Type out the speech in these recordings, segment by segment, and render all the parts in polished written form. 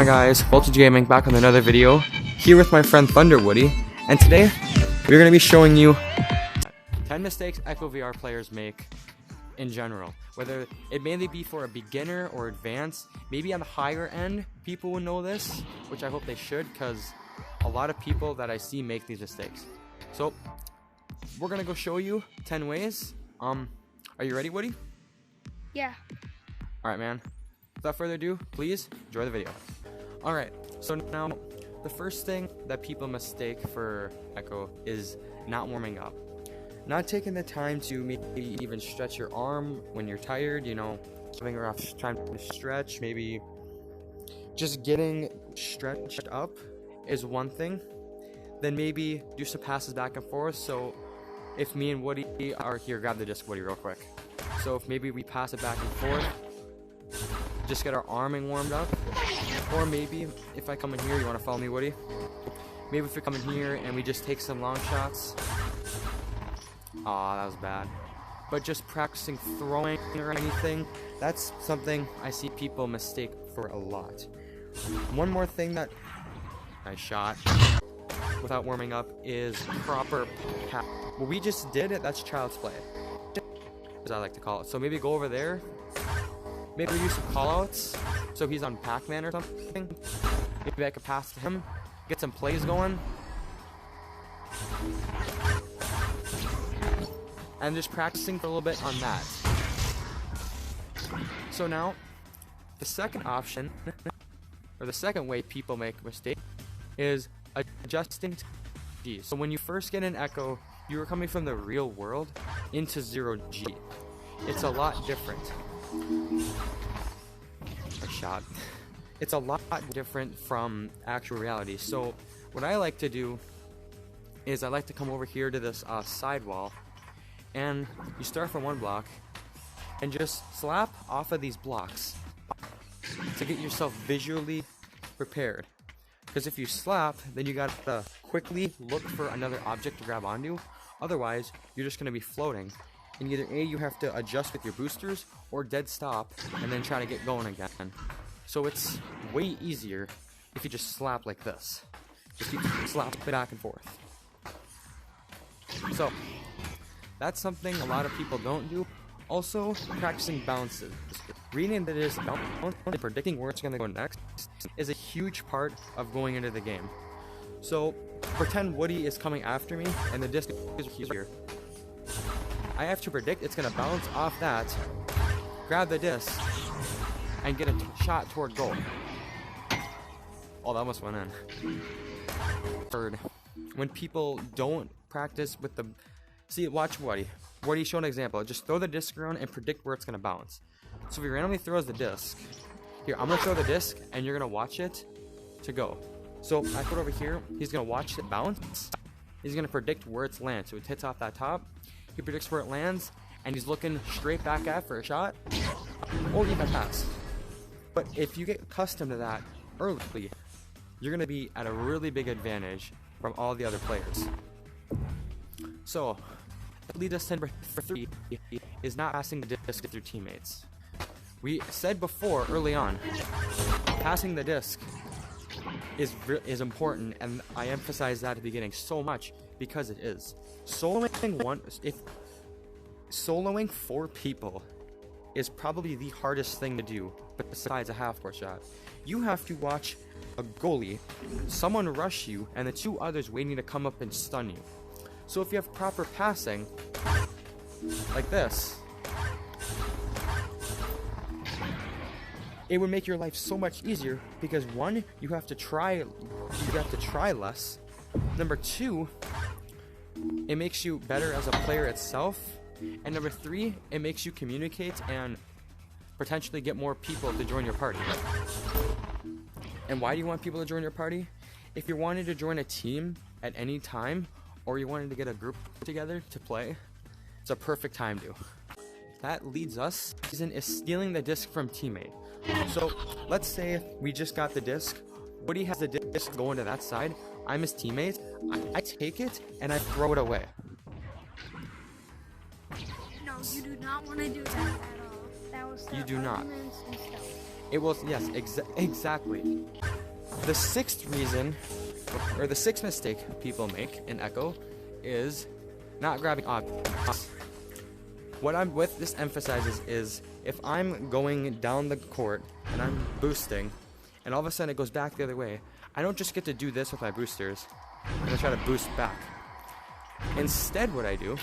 guys, Voltage Gaming back with another video, here with my friend ThunderWoody, and today we're going to be showing you 10 mistakes Echo VR players make in general. Whether it mainly be for a beginner or advanced, maybe on the higher end, people will know this, which I hope they should, because a lot of people that I see make these mistakes. So, we're going to go show you 10 ways. Are you ready, Woody? Yeah. Alright, man. Without further ado, please enjoy the video. Alright, so now the first thing that people mistake for Echo is not warming up. Not taking the time to maybe even stretch your arm when you're tired, you know, giving her enough time to stretch, maybe just getting stretched up is one thing. Then maybe do some passes back and forth. So if me and Woody are here, grab the disc, Woody, real quick. So if maybe we pass it back and forth, just get our arming warmed up. Or maybe if I come in here, you want to follow me, Woody? Maybe if we come in here and we just take some long shots. Aw, that was bad. But just practicing throwing or anything, that's something I see people mistake for a lot. One more thing that I shot without warming up is proper pass. What we just did, that's child's play, as I like to call it. So maybe go over there. Maybe use some callouts, so he's on Pac-Man or something. Maybe I could pass to him, get some plays going. And just practicing for a little bit on that. So now, the second option, or the second way people make mistakes, is adjusting to G. So when you first get an Echo, you are coming from the real world into 0G. It's a lot different. It's a lot different from actual reality. So what I like to do is I like to come over here to this sidewall, and you start from one block and just slap off of these blocks to get yourself visually prepared. Because if you slap, then you gotta quickly look for another object to grab onto. Otherwise, you're just gonna be floating. And either A, you have to adjust with your boosters, or dead stop, and then try to get going again. So it's way easier if you just slap like this. Just keep slapping back and forth. So, that's something a lot of people don't do. Also, practicing bounces. Reading that is bounce and predicting where it's going to go next is a huge part of going into the game. So, pretend Woody is coming after me, and the disc is here. I have to predict it's going to bounce off that, grab the disc, and get a shot toward goal. Oh, that almost went in. Third, when people don't practice with the... See, watch Woody. Woody, show an example. Just throw the disc around and predict where it's going to bounce. So if he randomly throws the disc... Here, I'm going to throw the disc, and you're going to watch it to go. So I put it over here. He's going to watch it bounce. He's going to predict where it's lands. So it hits off that top. He predicts where it lands, and he's looking straight back at for a shot, or even pass. But if you get accustomed to that early, you're going to be at a really big advantage from all the other players. So, that leads us to number 3, is not passing the disc with your teammates. We said before, early on, passing the disc is important, and I emphasize that at the beginning so much because it is. Soloing 4 people is probably the hardest thing to do, but besides a half-court shot. You have to watch a goalie, someone rush you, and the 2 others waiting to come up and stun you. So if you have proper passing, like this, it would make your life so much easier because 1, you have to try less. Number 2, it makes you better as a player itself. And number 3, it makes you communicate and potentially get more people to join your party. And why do you want people to join your party? If you're wanting to join a team at any time, or you wanted to get a group together to play, it's a perfect time to. That leads us is stealing the disc from teammate. So let's say we just got the disc. Woody has the disc going to that side. I'm his teammate. I take it and I throw it away. No, you do not want to do that at all. That was You do not. And stuff. It was, yes, exactly. The sixth reason, or the sixth mistake people make in Echo is not grabbing objects. What this emphasizes is if I'm going down the court and I'm boosting, and all of a sudden it goes back the other way, I don't just get to do this with my boosters and I try to boost back. Instead, what I do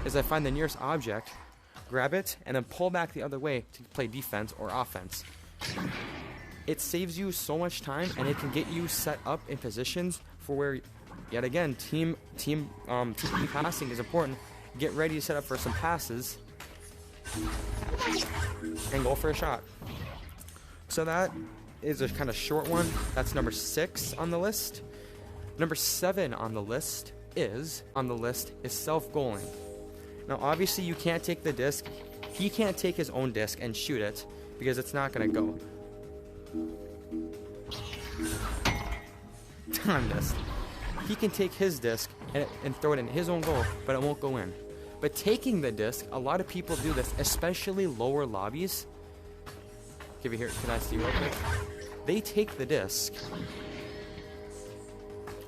is I find the nearest object, grab it, and then pull back the other way to play defense or offense. It saves you so much time, and it can get you set up in positions for where, yet again, team passing is important. Get ready to set up for some passes and go for a shot. So that is a kind of short one. That's number 6 on the list. Number 7 on the list is self-goaling. Now, obviously, you can't take the disc. He can't take his own disc and shoot it because it's not going to go. I missed. He can take his disc and throw it in his own goal, but it won't go in. But taking the disc, a lot of people do this, especially lower lobbies. Give it here. Can I see real quick? They take the disc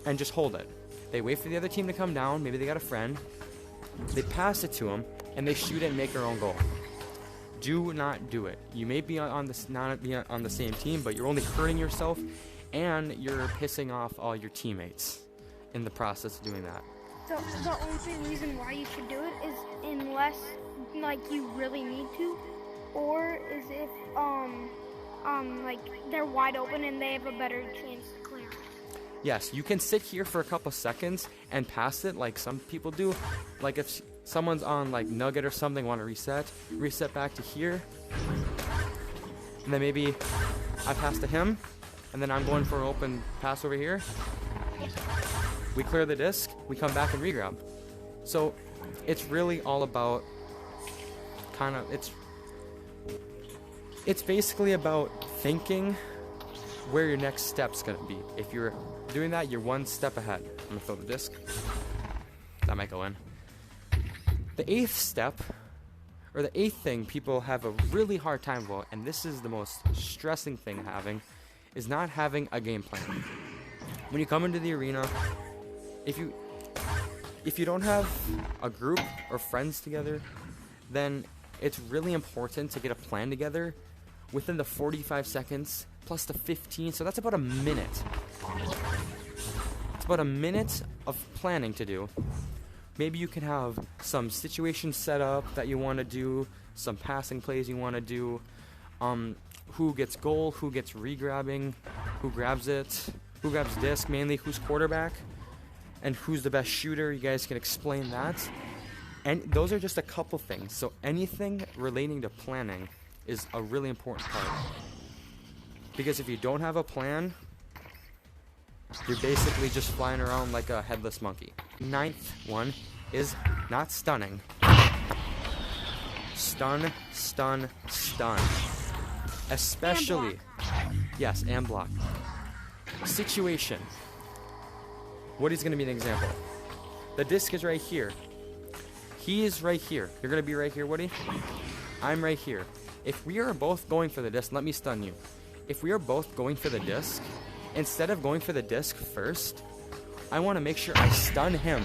and just hold it. They wait for the other team to come down. Maybe they got a friend. They pass it to them, and they shoot it and make their own goal. Do not do it. You may be not be on the same team, but you're only hurting yourself, and you're pissing off all your teammates in the process of doing that. The only reason why you should do it is unless like you really need to, or is if like they're wide open and they have a better chance to clear it. Yes, you can sit here for a couple seconds and pass it like some people do. Like if someone's on like Nugget or something, want to reset back to here, and then maybe I pass to him, and then I'm going for an open pass over here. We clear the disc, we come back and regrab. So it's really all about it's basically about thinking where your next step's gonna be. If you're doing that, you're one step ahead. I'm gonna throw the disc. That might go in. The 8th step, or the 8th thing people have a really hard time about, and this is the most stressing thing is not having a game plan. When you come into the arena, if you don't have a group or friends together, then it's really important to get a plan together within the 45 seconds plus the 15, so that's about a minute. It's about a minute of planning to do. Maybe you can have some situations set up that you want to do, some passing plays you want to do, who gets goal, who gets regrabbing, who grabs it, who grabs disc mainly, who's quarterback, and who's the best shooter. You guys can explain that. And those are just a couple things. So anything relating to planning is a really important part. Because if you don't have a plan, you're basically just flying around like a headless monkey. 9th one is not stunning. Stun, stun, stun. Especially, yes, and block. Situation. Woody's going to be an example. The disc is right here. He is right here. You're going to be right here, Woody. I'm right here. If we are both going for the disc, let me stun you. If we are both going for the disc, instead of going for the disc first, I want to make sure I stun him.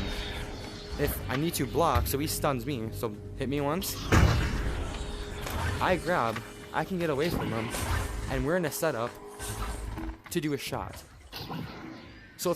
If I need to block, so he stuns me. So hit me once. I grab. I can get away from him. And we're in a setup to do a shot. So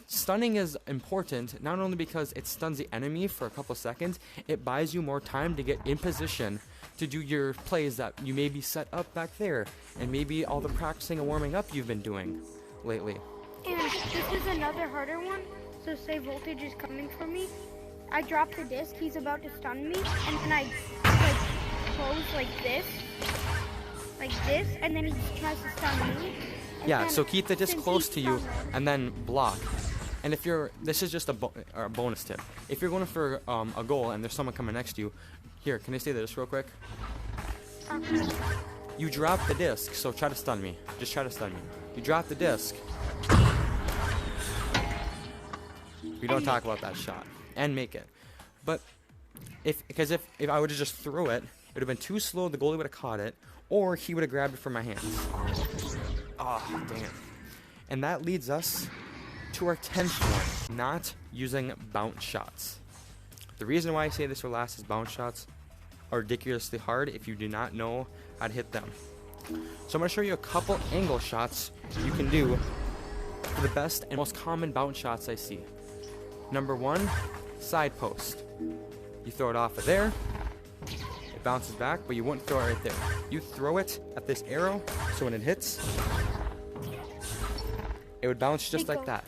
stunning is important, not only because it stuns the enemy for a couple seconds, it buys you more time to get in position to do your plays that you may be set up back there, and maybe all the practicing and warming up you've been doing lately. And this is another harder one. So say voltage is coming for me. I drop the disc, he's about to stun me, and then I close like this, and then he tries to stun me. Yeah, so keep the disc close to you and then block. And if this is just a bonus tip. If you're going for a goal and there's someone coming next to you, here, can I say this real quick? You drop the disc, so try to stun me. Just try to stun me. You drop the disc. We don't talk about that shot. And make it. But if I would have just threw it, it would have been too slow, the goalie would have caught it, or he would have grabbed it from my hands. Oh, damn. And that leads us to our 10th one, not using bounce shots. The reason why I say this for last is bounce shots are ridiculously hard if you do not know how to hit them. So I'm going to show you a couple angle shots you can do for the best and most common bounce shots I see. Number 1, side post. You throw it off of there, it bounces back, but you wouldn't throw it right there. You throw it at this arrow, so when it hits, it would bounce just like that.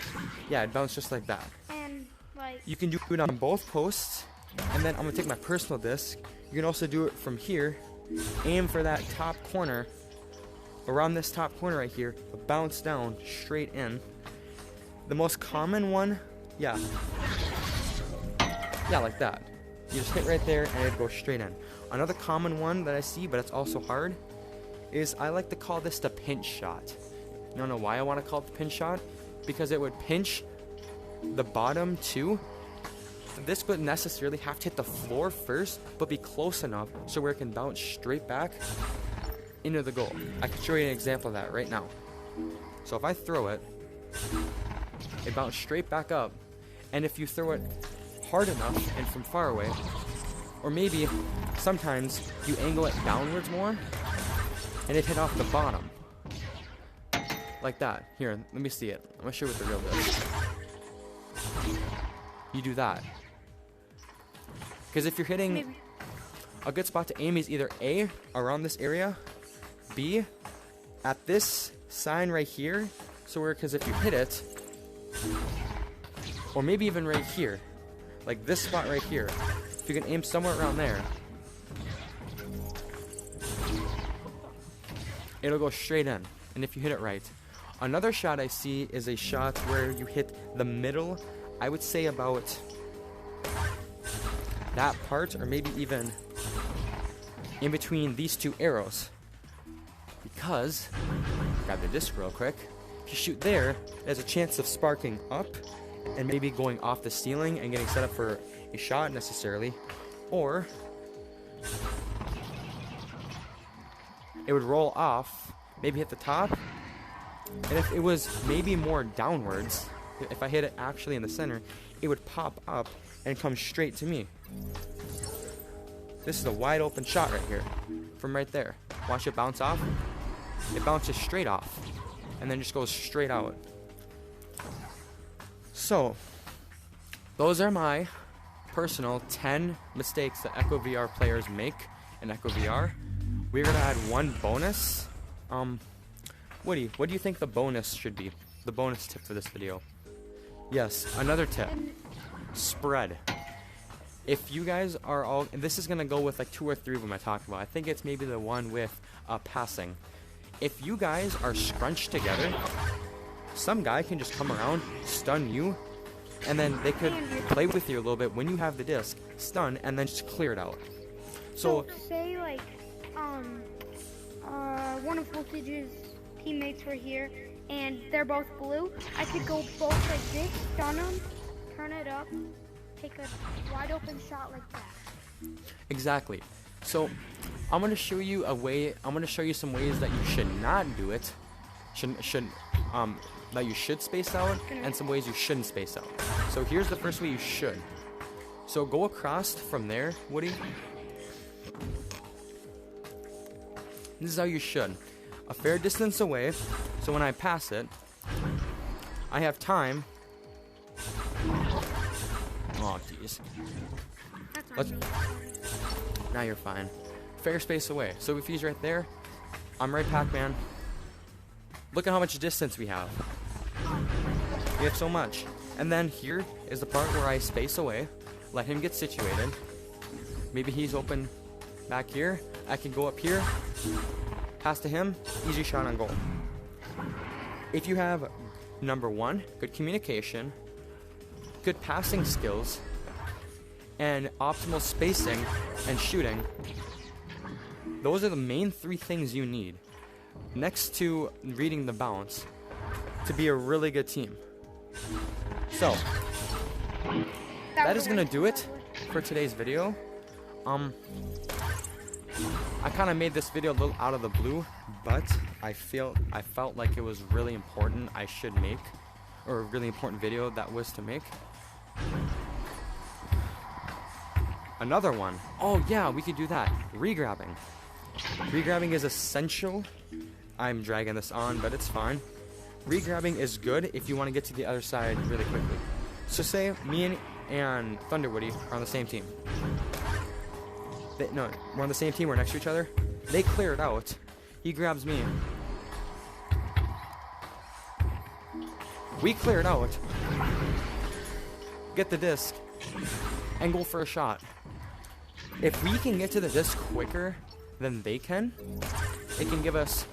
Yeah, it'd bounce just like that. And like You can do it on both posts, and then I'm gonna take my personal disc. You can also do it from here, aim for that top corner, around this top corner right here, bounce down straight in. The most common one, yeah, like that. You just hit right there and it'd go straight in. Another common one that I see, but it's also hard, is I like to call this the pinch shot. You don't know why I want to call it the pinch shot? Because it would pinch the bottom too. This wouldn't necessarily have to hit the floor first, but be close enough so where it can bounce straight back into the goal. I can show you an example of that right now. So if I throw it, it bounces straight back up, and if you throw it hard enough and from far away, or maybe sometimes you angle it downwards more, and it hit off the bottom. Like that. Here, let me see it. I'm gonna show you what the real does. You do that. Because if you're hitting, a good spot to aim is either A, around this area, B, at this sign right here, so where, because if you hit it, or maybe even right here, like this spot right here, if you can aim somewhere around there, it'll go straight in, and if you hit it right. Another shot I see is a shot where you hit the middle, I would say about that part, or maybe even in between these two arrows. Because, grab the disc real quick, if you shoot there, there's a chance of sparking up and maybe going off the ceiling and getting set up for a shot necessarily, or it would roll off, maybe hit the top, and if it was maybe more downwards, if I hit it actually in the center, it would pop up and come straight to me. This is a wide open shot right here, from right there. Watch it bounce off. It bounces straight off, and then just goes straight out. So, those are my personal 10 mistakes that Echo VR players make in Echo VR. We're gonna add one bonus. Woody, what do you think the bonus should be? The bonus tip for this video. Yes, another tip. Spread. If you guys are all, and this is gonna go with like 2 or 3 of them I talked about. I think it's maybe the one with passing. If you guys are scrunched together, some guy can just come around, stun you, and then they could play with you a little bit when you have the disc, stun, and then just clear it out. So say like one of Voltage's teammates were here and they're both blue. I could go both like this, stun them, turn it up, take a wide open shot like that. Exactly. So I'm gonna show you a way. I'm gonna show you some ways that you should not do it. That you should space out, and some ways you shouldn't space out. So here's the first way you should. So go across from there, Woody. This is how you should. A fair distance away, so when I pass it, I have time. Oh, jeez. Now you're fine. Fair space away. So if he's right there, I'm right Pac-Man. Look at how much distance we have. We have so much. And then here is the part where I space away, let him get situated. Maybe he's open back here. I can go up here, pass to him, easy shot on goal. If you have, number 1, good communication, good passing skills, and optimal spacing and shooting, those are the main 3 things you need, next to reading the bounce, to be a really good team. So, that is going to do it for today's video. I kind of made this video a little out of the blue, but I felt like it was really important I should make, or a really important video that was to make. Another one. Oh yeah, we could do that. Regrabbing. Regrabbing is essential. I'm dragging this on, but it's fine. Regrabbing is good if you want to get to the other side really quickly. So say me and ThunderWoody are on the same team. No, we're on the same team, we're next to each other. They clear it out. He grabs me. We clear it out. Get the disc. And go for a shot. If we can get to the disc quicker than they can, it can give us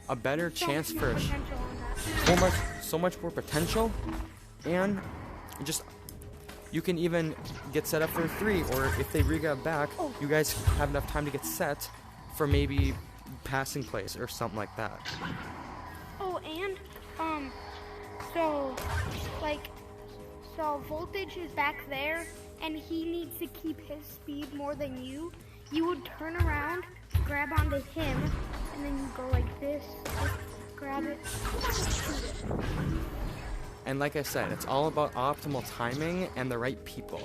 a better chance for so much more potential, and just you can even get set up for a 3, or if they regrab back, you guys have enough time to get set for maybe passing plays or something like that. Oh, and so Voltage is back there, and he needs to keep his speed more than you. You would turn around, grab onto him, and then you go like this, grab it, shoot it. And like I said, it's all about optimal timing and the right people.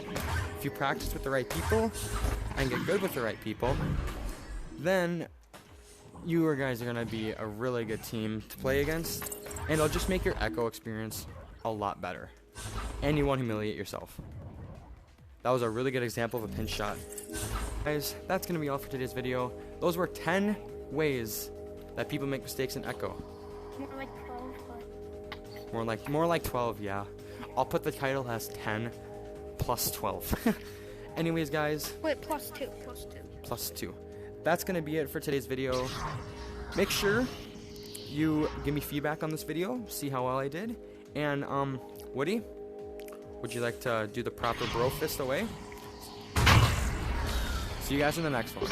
If you practice with the right people and get good with the right people, then you guys are going to be a really good team to play against, and it'll just make your echo experience a lot better. And you won't humiliate yourself. That was a really good example of a pinch shot. Guys, that's going to be all for today's video. Those were 10 ways that people make mistakes in echo. More like 12, but... More like 12, yeah. I'll put the title as 10 plus 12. Anyways, guys. Wait, plus 2. Plus 2. That's going to be it for today's video. Make sure you give me feedback on this video, see how well I did. And, Woody, would you like to do the proper bro fist away? See you guys in the next one.